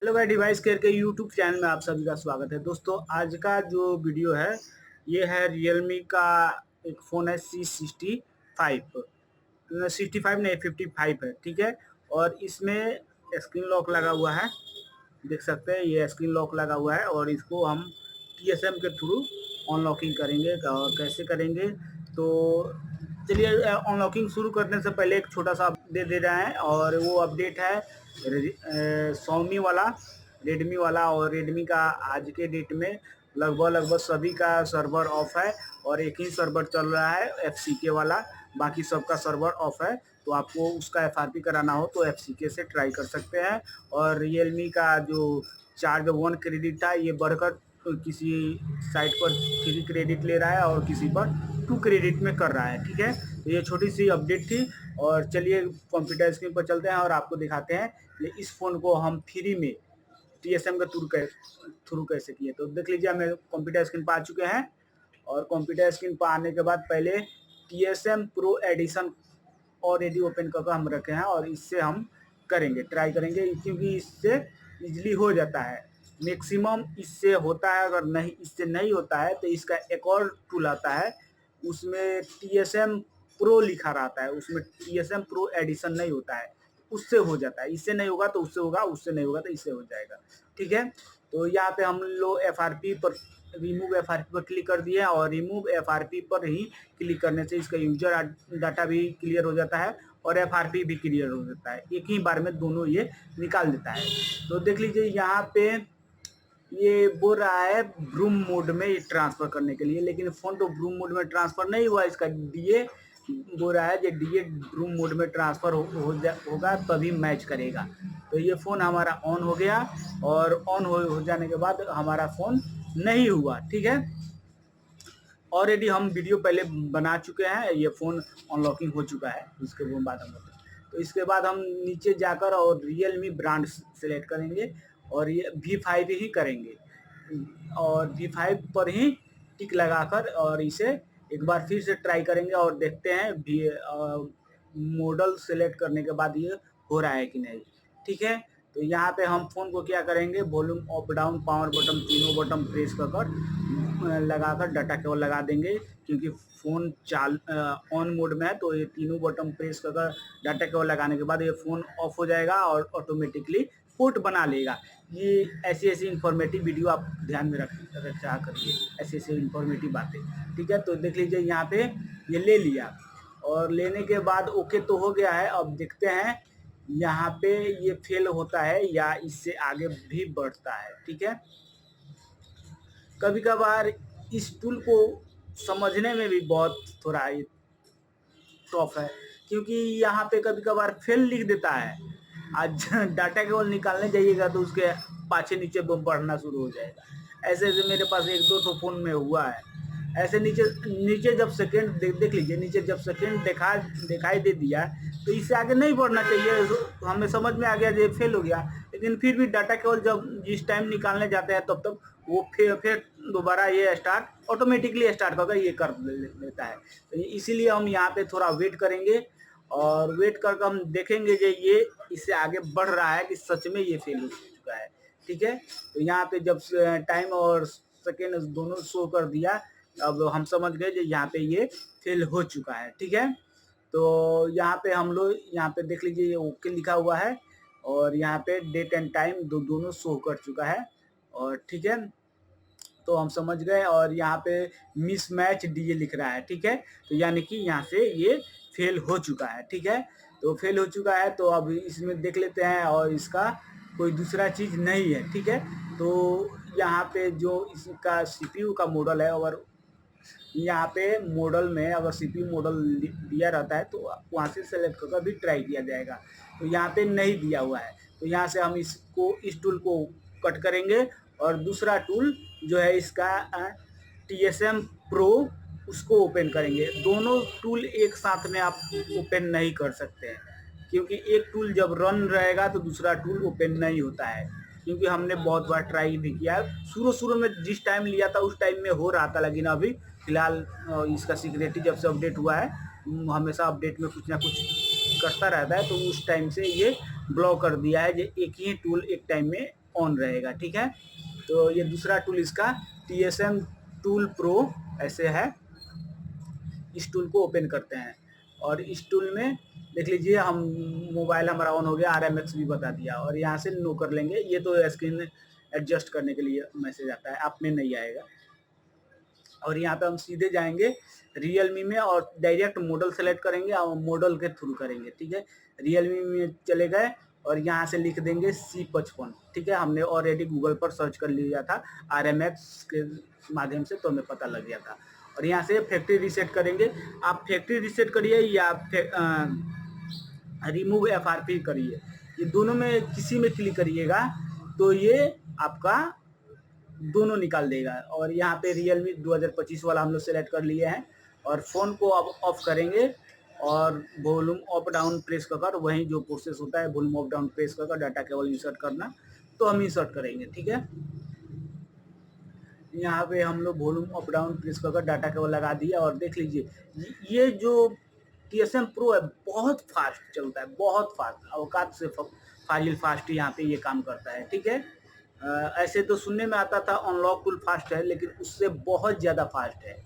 Hello भाई, device care के YouTube channel में आप सभी का स्वागत है। दोस्तों, आज का जो वीडियो है ये है रियलमी का एक फ़ोन है C65। 65 नहीं, 55 है, ठीक है। और इसमें स्क्रीन लॉक लगा हुआ है, देख सकते हैं ये स्क्रीन लॉक लगा हुआ है। और इसको हम TSM के थ्रू अनलॉकिंग करेंगे। और कैसे करेंगे तो चलिए, अनलॉकिंग शुरू करने से पहले एक छोटा सा अपडेट दे रहे हैं। और वो अपडेट है Xiaomi वाला, रेडमी वाला। और रेडमी का आज के डेट में लगभग सभी का सर्वर ऑफ है और एक ही सर्वर चल रहा है FCK वाला, बाकी सबका सर्वर ऑफ है। तो आपको उसका FRP कराना हो तो FCK से ट्राई कर सकते हैं। और रियलमी का जो चार्ज 1 क्रेडिट था ये बढ़कर किसी साइट पर 3 क्रेडिट ले रहा है और किसी पर 2 क्रेडिट में कर रहा है, ठीक है। तो ये छोटी सी अपडेट थी। और चलिए कंप्यूटर स्क्रीन पर चलते हैं और आपको दिखाते हैं कि इस फ़ोन को हम फ्री में TSM के थ्रू कैसे किए। तो देख लीजिए, हमें कंप्यूटर स्क्रीन पर आ चुके हैं। और कंप्यूटर स्क्रीन पर आने के बाद पहले TSM pro edition already open करके हम रखे हैं और इससे हम ट्राई करेंगे, क्योंकि इससे इजली हो जाता है। मैक्सिमम इससे होता है, अगर नहीं इससे नहीं होता है तो इसका एक और टूल आता है, उसमें TSM प्रो लिखा रहता है, उसमें TSM प्रो एडिशन नहीं होता है, उससे हो जाता है। इससे नहीं होगा तो उससे होगा, उससे नहीं होगा तो इससे हो जाएगा, ठीक है। तो यहाँ पे हम लोग FRP पर, रिमूव FRP पर क्लिक कर दिए और रिमूव FRP पर ही क्लिक करने से इसका यूजर डाटा भी क्लियर हो जाता है और FRP भी क्लियर हो जाता है। एक ही बार में दोनों ये निकाल देता है। तो देख लीजिए यहाँ पे ये बोल रहा है ब्रूम मोड में ये ट्रांसफ़र करने के लिए, लेकिन फ़ोन तो ब्रूम मोड में ट्रांसफ़र नहीं हुआ। इसका DA बोल रहा है कि DA ब्रूम मोड में ट्रांसफ़र होगा तभी मैच करेगा। तो ये फ़ोन हमारा ऑन हो गया और ऑन हो जाने के बाद हमारा फ़ोन नहीं हुआ, ठीक है। ऑलरेडी हम वीडियो पहले बना चुके हैं, ये फ़ोन अनलॉकिंग हो चुका है। उसके बाद हम तो इसके बाद हम नीचे जाकर और रियलमी ब्रांड सेलेक्ट करेंगे और ये V5 ही करेंगे। और V5 पर ही टिक लगाकर और इसे एक बार फिर से ट्राई करेंगे और देखते हैं भी मॉडल सेलेक्ट करने के बाद ये हो रहा है कि नहीं, ठीक है। तो यहाँ पे हम फ़ोन को क्या करेंगे, volume up down power button तीनों बटन प्रेस कर लगाकर डाटा केबल लगा देंगे, क्योंकि फ़ोन ऑन मोड में है। तो ये तीनों बटन प्रेस कर डाटा केबल लगाने के बाद ये फ़ोन ऑफ हो जाएगा और ऑटोमेटिकली पोर्ट बना लेगा। ये ऐसी इन्फॉर्मेटिव वीडियो आप ध्यान में रखा करिए, ऐसी इन्फॉर्मेटिव बातें, ठीक है। तो देख लीजिए यहाँ पे ये ले लिया और लेने के बाद ओके तो हो गया है। अब देखते हैं यहाँ पे ये फेल होता है या इससे आगे भी बढ़ता है, ठीक है। कभी कभार इस टूल को समझने में भी बहुत थोड़ा टफ है, क्योंकि यहाँ पे कभी कभार फेल लिख देता है। आज डाटा केवल निकालने जाइएगा तो उसके पाछे नीचे बम पढ़ना शुरू हो जाएगा। ऐसे ऐसे मेरे पास एक दो तो फ़ोन में हुआ है। ऐसे नीचे नीचे जब सेकंड देख लीजिए, नीचे जब सेकंड दिखाई दे दिया तो इससे आगे नहीं बढ़ना चाहिए। तो हमें समझ में आ गया ये फेल हो गया, लेकिन फिर भी डाटा केवल जब जिस टाइम निकालने जाते हैं तब तक वो फिर दोबारा ये स्टार्ट ऑटोमेटिकली स्टार्ट करके ये कर लेता है। तो इसीलिए हम यहाँ पे थोड़ा वेट करेंगे और वेट करके हम देखेंगे कि ये इससे आगे बढ़ रहा है कि सच में ये फेल हो चुका है, ठीक है। तो यहाँ पे जब टाइम और सेकेंड दोनों शो कर दिया, अब हम समझ गए कि यहाँ पे ये फेल हो चुका है, ठीक है। तो यहाँ पे हम लोग यहाँ पे देख लीजिए ये ओके लिखा हुआ है और यहाँ पे डेट एंड टाइम दोनों शो कर चुका है और ठीक है। तो हम समझ गए और यहाँ पे मिसमैच DA लिख रहा है, ठीक है। तो यानी कि यहाँ से ये फेल हो चुका है, ठीक है। तो फेल हो चुका है तो अब इसमें देख लेते हैं और इसका कोई दूसरा चीज़ नहीं है, ठीक है। तो यहाँ पे जो इसका CPU का मॉडल है, अगर यहाँ पे मॉडल में अगर CPU मॉडल दिया रहता है तो वहाँ से सेलेक्ट करके भी ट्राई किया जाएगा। तो यहाँ पे नहीं दिया हुआ है, तो यहाँ से हम इस टूल को कट करेंगे और दूसरा टूल जो है इसका TSM प्रो उसको ओपन करेंगे। दोनों टूल एक साथ में आप ओपन नहीं कर सकते हैं, क्योंकि एक टूल जब रन रहेगा तो दूसरा टूल ओपन नहीं होता है। क्योंकि हमने बहुत बार ट्राई भी किया है, शुरू में जिस टाइम लिया था उस टाइम में हो रहा था, लेकिन अभी फिलहाल इसका सिक्योरिटी जब से अपडेट हुआ है, हमेशा अपडेट में कुछ ना कुछ करता रहता है, तो उस टाइम से ये ब्लॉक कर दिया है कि एक ही टूल एक टाइम में ऑन रहेगा। ठीक है, तो ये दूसरा टूल इसका TSM टूल प्रो ऐसे है। इस टूल को ओपन करते हैं और इस टूल में देख लीजिए हम मोबाइल हमारा ऑन हो गया, RMX भी बता दिया और यहाँ से नो कर लेंगे। ये तो स्क्रीन एडजस्ट करने के लिए मैसेज आता है, आप में नहीं आएगा। और यहाँ पे हम सीधे जाएंगे Realme में और डायरेक्ट मॉडल सेलेक्ट करेंगे और मॉडल के थ्रू करेंगे। ठीक है, Realme में चले गए और यहाँ से लिख देंगे C55। ठीक है, हमने ऑलरेडी गूगल पर सर्च कर लिया था RMX के माध्यम से, तो हमें पता लग गया था। और यहाँ से फैक्ट्री रीसेट करेंगे। आप फैक्ट्री रीसेट करिए या रिमूव FRP करिए, ये दोनों में किसी में क्लिक करिएगा तो ये आपका दोनों निकाल देगा। और यहाँ पे Realme 2025 वाला हम लोग सेलेक्ट कर लिए हैं और फ़ोन को अब ऑफ करेंगे और वॉल्यूम अप डाउन प्रेस कर वहीं जो प्रोसेस होता है वॉल्यूम अप डाउन प्रेस कर डाटा केबल इंसर्ट करना, तो हम इंसर्ट करेंगे। ठीक है, यहाँ पे हम लोग वॉल्यूम अप डाउन प्रेस कर डाटा केबल लगा दिया और देख लीजिए ये जो TSM प्रो है बहुत फास्ट चलता है, बहुत फास्ट, औकात से फाजिल फास्ट यहाँ पे ये काम करता है। ठीक है, ऐसे तो सुनने में आता था अनलॉक टूल फास्ट है, लेकिन उससे बहुत ज़्यादा फास्ट है।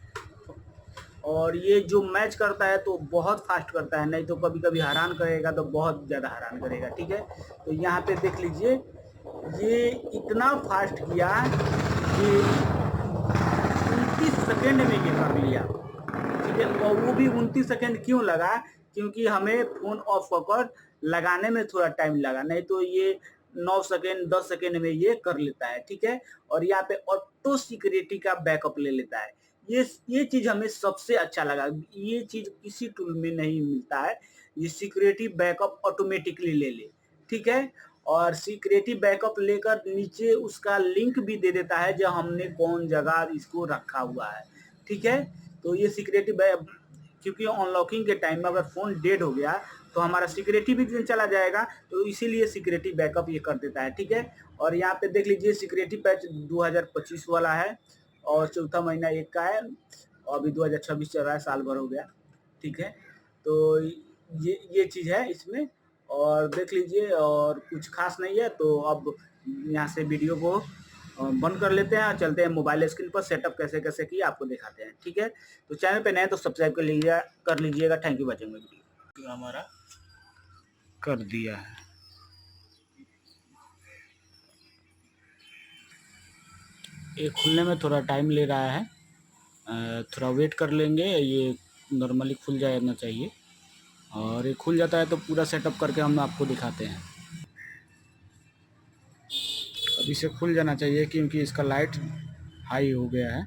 और ये जो मैच करता है तो बहुत फास्ट करता है, नहीं तो कभी कभी हैरान करेगा तो बहुत ज़्यादा हैरान करेगा। ठीक है, तो यहाँ पे देख लीजिए ये इतना फास्ट किया कि 29 सेकेंड में ये कर लिया। ठीक है, और वो भी 29 सेकेंड क्यों लगा, क्योंकि हमें फ़ोन ऑफ कर लगाने में थोड़ा टाइम लगा, नहीं तो ये 9 सेकेंड 10 सेकेंड में ये कर लेता है। ठीक है, और यहाँ पे ऑटो सिक्योरिटी का बैकअप ले लेता है। ये चीज़ हमें सबसे अच्छा लगा, ये चीज़ किसी टूल में नहीं मिलता है, ये सिक्योरिटी बैकअप ऑटोमेटिकली ले ले। ठीक है, और सिक्योरिटी बैकअप लेकर नीचे उसका लिंक भी दे देता है जो हमने कौन जगह इसको रखा हुआ है। ठीक है, तो ये सिक्योरिटी क्योंकि अनलॉकिंग के टाइम में अगर फ़ोन डेड हो गया तो हमारा सिक्योरिटी भी चला जाएगा, तो इसीलिए सिक्योरिटी बैकअप ये कर देता है। ठीक है, और यहाँ पे देख लीजिए सिक्योरिटी पैच 2025 वाला है और चौथा महीना 1 का है, अभी 2026 चल रहा है, साल भर हो गया। ठीक है, तो ये चीज़ है इसमें, और देख लीजिए और कुछ खास नहीं है। तो अब यहाँ से वीडियो को बंद कर लेते हैं और चलते हैं मोबाइल स्क्रीन पर सेटअप कैसे कैसे किया आपको दिखाते हैं। ठीक है, तो चैनल पे नए तो सब्सक्राइब कर लीजिएगा। Thank you watching video. हमारा कर दिया है, ये खुलने में थोड़ा टाइम ले रहा है, थोड़ा वेट कर लेंगे, ये नॉर्मली खुल जाना चाहिए। और ये खुल जाता है तो पूरा सेटअप करके हम आपको दिखाते हैं। अब इसे खुल जाना चाहिए क्योंकि इसका लाइट हाई हो गया है।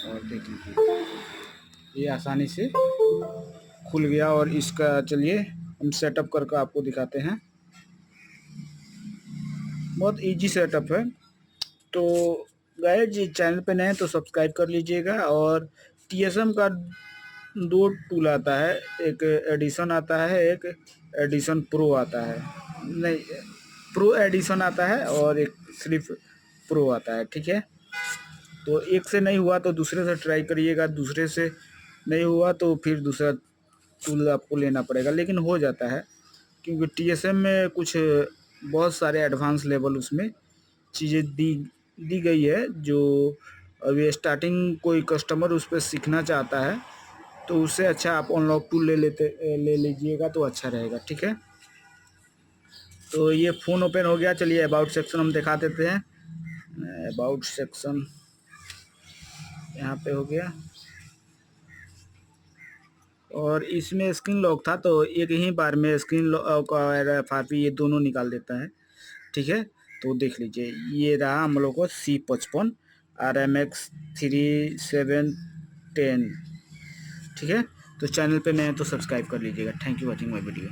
और देख लीजिए ये आसानी से खुल गया। और इसका चलिए हम सेटअप करके आपको दिखाते हैं, बहुत इजी सेटअप है। तो गाइस जी चैनल पे नए तो सब्सक्राइब कर लीजिएगा। और TSM का 2 टूल आता है, एक एडिशन आता है, एक एडिशन प्रो आता है, नहीं प्रो एडिशन आता है और एक सिर्फ प्रो आता है। ठीक है, तो एक से नहीं हुआ तो दूसरे से ट्राई करिएगा, दूसरे से नहीं हुआ तो फिर दूसरा टूल आपको लेना पड़ेगा, लेकिन हो जाता है क्योंकि TSM में कुछ बहुत सारे एडवांस लेवल उसमें चीज़ें दी गई है जो अभी स्टार्टिंग कोई कस्टमर उस पर सीखना चाहता है तो उससे अच्छा आप अनलॉक टूल ले लीजिएगा तो अच्छा रहेगा। ठीक है, तो ये फ़ोन ओपन हो गया। चलिए अबाउट सेक्शन हम दिखा देते हैं। अबाउट सेक्शन यहाँ पे हो गया और इसमें स्क्रीन लॉक था तो एक ही बार में स्क्रीन लॉक और FRP ये दोनों निकाल देता है। ठीक है, तो देख लीजिए ये रहा हम लोग को C55 RMX 3710। ठीक है, तो चैनल पे नए तो सब्सक्राइब कर लीजिएगा। Thank you watching my video.